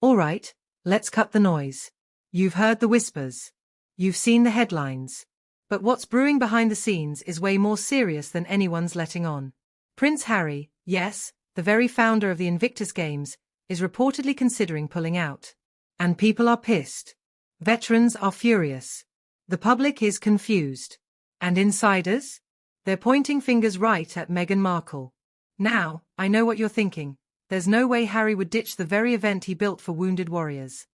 All right, let's cut the noise. You've heard the whispers. You've seen the headlines. But what's brewing behind the scenes is way more serious than anyone's letting on. PrinceHarry, yes, the very founder of the Invictus Games, is reportedly considering pulling out. And people are pissed. Veterans are furious. The public is confused. And insiders? They're pointing fingers right at Meghan Markle. Now, I know what you're thinking. There's no way Harry would ditch the very event he built for wounded warriors.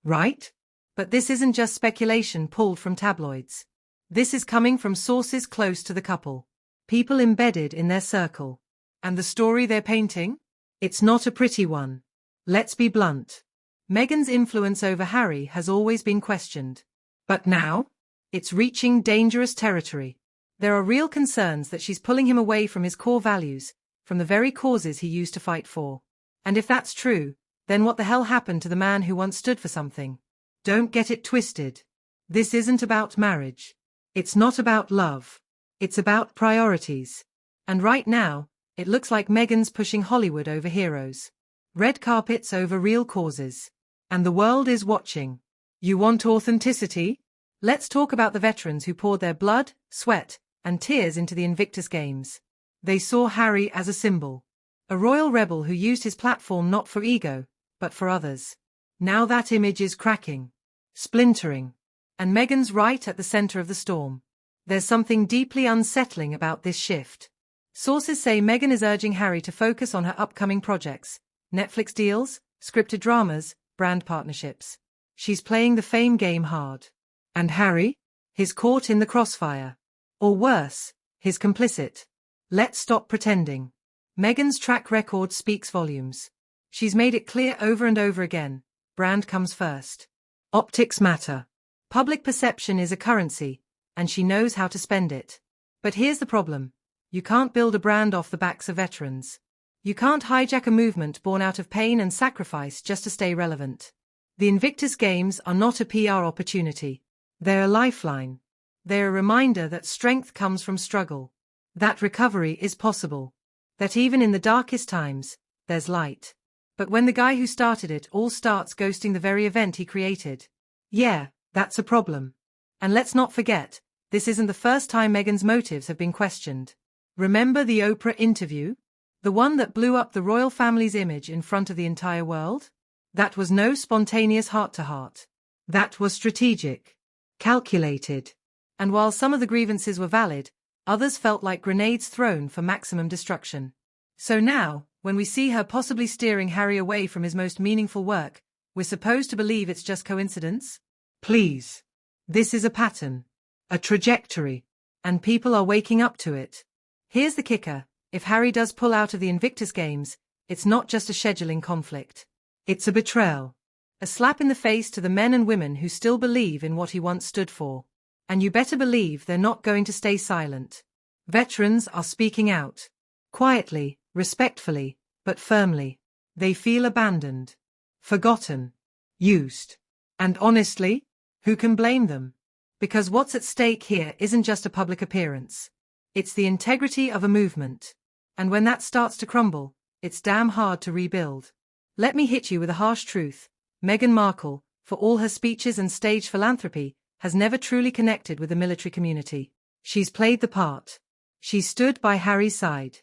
Right? But this isn't just speculation pulled from tabloids. This is coming from sources close to the couple. People embedded in their circle. And the story they're painting? It's not a pretty one. Let's be blunt. Meghan's influence over Harry has always been questioned. But now? It's reaching dangerous territory. There are real concerns that she's pulling him away from his core values, from the very causes he used to fight for. And if that's true, then what the hell happened to the man who once stood for something? Don't get it twisted. This isn't about marriage. It's not about love. It's about priorities. And right now, it looks like Meghan's pushing Hollywood over heroes. Red carpets over real causes. And the world is watching. You want authenticity? Let's talk about the veterans who poured their blood, sweat, and tears into the Invictus Games. They saw Harry as a symbol. A royal rebel who used his platform not for ego, but for others. Now that image is cracking. Splintering. And Meghan's right at the center of the storm. There's something deeply unsettling about this shift. Sources say Meghan is urging Harry to focus on her upcoming projects, Netflix deals, scripted dramas, brand partnerships. She's playing the fame game hard. And Harry? He's caught in the crossfire. Or worse, he's complicit. Let's stop pretending. Meghan's track record speaks volumes. She's made it clear over and over again. Brand comes first. Optics matter. Public perception is a currency, and she knows how to spend it. But here's the problem. You can't build a brand off the backs of veterans. You can't hijack a movement born out of pain and sacrifice just to stay relevant. The Invictus Games are not a PR opportunity. They're a lifeline. They're a reminder that strength comes from struggle. That recovery is possible. That even in the darkest times, there's light. But when the guy who started it all starts ghosting the very event he created, yeah, that's a problem. And let's not forget, this isn't the first time Meghan's motives have been questioned. Remember the Oprah interview? The one that blew up the royal family's image in front of the entire world? That was no spontaneous heart-to-heart. That was strategic. Calculated. And while some of the grievances were valid, others felt like grenades thrown for maximum destruction. So now, when we see her possibly steering Harry away from his most meaningful work, we're supposed to believe it's just coincidence? Please. This is a pattern. A trajectory. And people are waking up to it. Here's the kicker. If Harry does pull out of the Invictus Games, it's not just a scheduling conflict. It's a betrayal. A slap in the face to the men and women who still believe in what he once stood for. And you better believe they're not going to stay silent. Veterans are speaking out. Quietly, respectfully, but firmly. They feel abandoned. Forgotten. Used. And honestly, who can blame them? Because what's at stake here isn't just a public appearance. It's the integrity of a movement. And when that starts to crumble, it's damn hard to rebuild. Let me hit you with a harsh truth. Meghan Markle, for all her speeches and stage philanthropy, has never truly connected with the military community. She's played the part. She stood by Harry's side.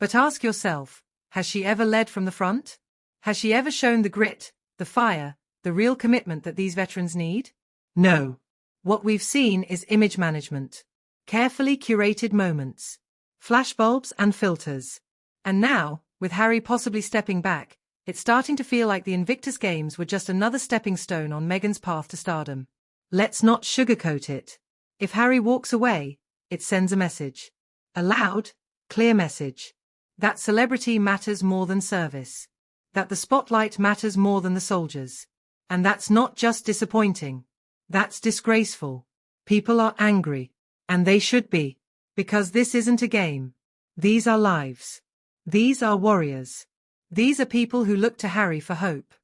But ask yourself, has she ever led from the front? Has she ever shown the grit, the fire, the real commitment that these veterans need? No. What we've seen is image management. Carefully curated moments. Flashbulbs and filters. And now, with Harry possibly stepping back, it's starting to feel like the Invictus Games were just another stepping stone on Meghan's path to stardom. Let's not sugarcoat it. If Harry walks away, it sends a message. A loud, clear message. That celebrity matters more than service. That the spotlight matters more than the soldiers. And that's not just disappointing. That's disgraceful. People are angry. And they should be. Because this isn't a game. These are lives. These are warriors. These are people who look to Harry for hope.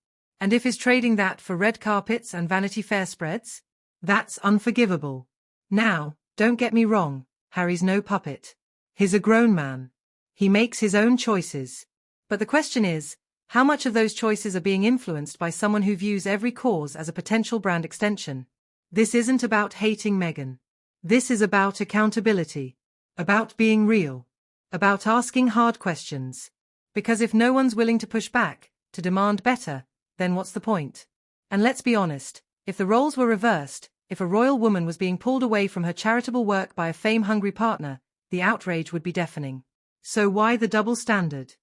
And if he's trading that for red carpets and Vanity Fair spreads, that's unforgivable. Now, don't get me wrong, Harry's no puppet. He's a grown man. He makes his own choices. But the question is, How much of those choices are being influenced by someone who views every cause as a potential brand extension? This isn't about hating Meghan. This is about accountability. About being real. About asking hard questions. Because if no one's willing to push back, to demand better, then what's the point? And let's be honest, if the roles were reversed, if a royal woman was being pulled away from her charitable work by a fame-hungry partner, the outrage would be deafening. So why the double standard?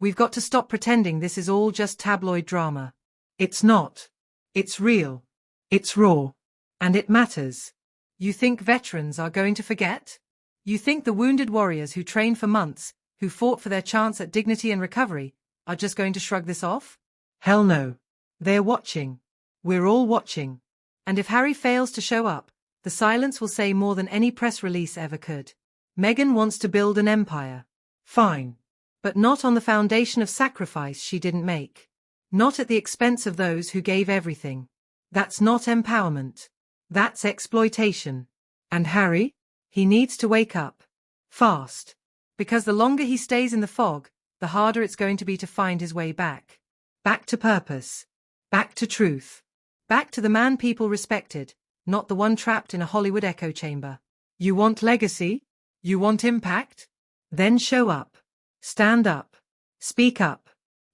We've got to stop pretending this is all just tabloid drama. It's not. It's real. It's raw. And it matters. You think veterans are going to forget? You think the wounded warriors who trained for months, who fought for their chance at dignity and recovery, are just going to shrug this off? Hell no. They're watching. We're all watching. And if Harry fails to show up, the silence will say more than any press release ever could. Meghan wants to build an empire. Fine. But not on the foundation of sacrifice she didn't make. Not at the expense of those who gave everything. That's not empowerment. That's exploitation. And Harry? He needs to wake up. Fast. Because the longer he stays in the fog, the harder it's going to be to find his way back. Back to purpose. Back to truth. Back to the man people respected, not the one trapped in a Hollywood echo chamber. You want legacy? You want impact? Then show up. Stand up. Speak up.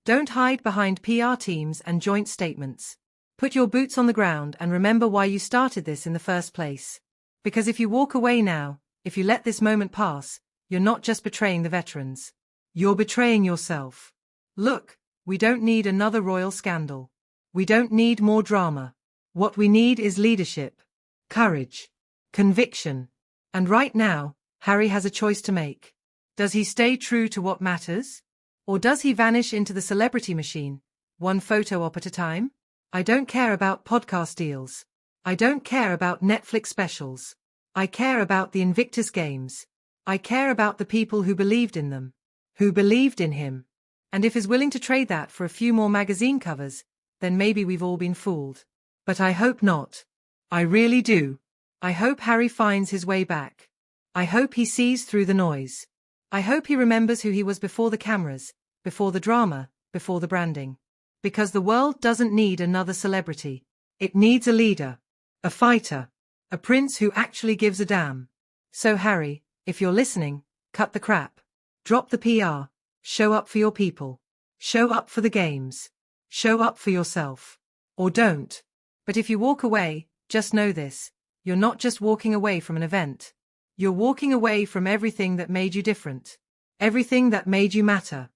Don't hide behind PR teams and joint statements. Put your boots on the ground and remember why you started this in the first place. Because if you walk away now, if you let this moment pass, you're not just betraying the veterans. You're betraying yourself. Look, we don't need another royal scandal. We don't need more drama. What we need is leadership, courage, conviction. And right now, Harry has a choice to make. Does he stay true to what matters? Or does he vanish into the celebrity machine, one photo op at a time? I don't care about podcast deals. I don't care about Netflix specials. I care about the Invictus Games. I care about the people who believed in them, who believed in him. And if he's willing to trade that for a few more magazine covers, then maybe we've all been fooled. But I hope not. I really do. I hope Harry finds his way back. I hope he sees through the noise. I hope he remembers who he was before the cameras, before the drama, before the branding. Because the world doesn't need another celebrity. It needs a leader, a fighter, a prince who actually gives a damn. So Harry, if you're listening, cut the crap. Drop the PR. Show up for your people. Show up for the games. Show up for yourself. Or don't. But if you walk away, just know this. You're not just walking away from an event. You're walking away from everything that made you different. Everything that made you matter.